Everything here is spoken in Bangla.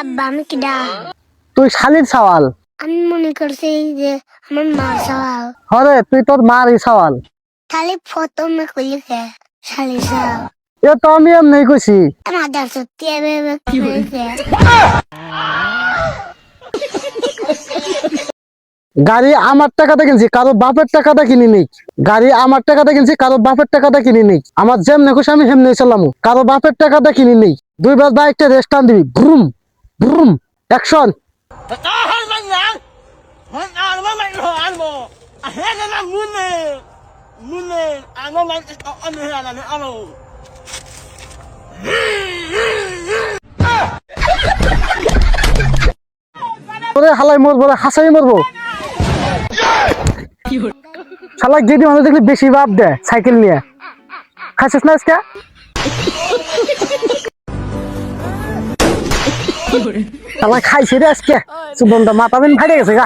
আব্বা আমি কিডা? তুই শালির সওয়াল। আমি মনে করছি যে আমার মার সওয়াল। হরে তুই তোর মারই সওয়াল। খালি ফটো মে কইছে শালি সওয়াল। এ তো আমি এমনি কইছি। আমাদের সত্যি এভাবে কইছে। গাড়ি আমার টাকাতে কিনছি, কারো বাপের টাকাতে কিনি নেই। গাড়ি আমার টাকাতে কিনছি, কারো বাপের টাকাতে কিনি নেই। আমার যেমনে খুশি আমি হেমনে চালামু, কারো বাপের টাকাতে কিনি নেই। দুইবার বাইকটা রেস্ট টান দিবি, ভ্রুম ভ্রুম অ্যাকশন। ওরে হালাই মরবো রে, হাসাই মরবো। শালা গেদি মানুষ দেখলে বেশি ভাব দেয় সাইকেল নিয়ে। খাইছিস না আজকে? শালা খাইছি রে আজকে, সুবন্ধ মাথা বিন ফাটে গেছে গা।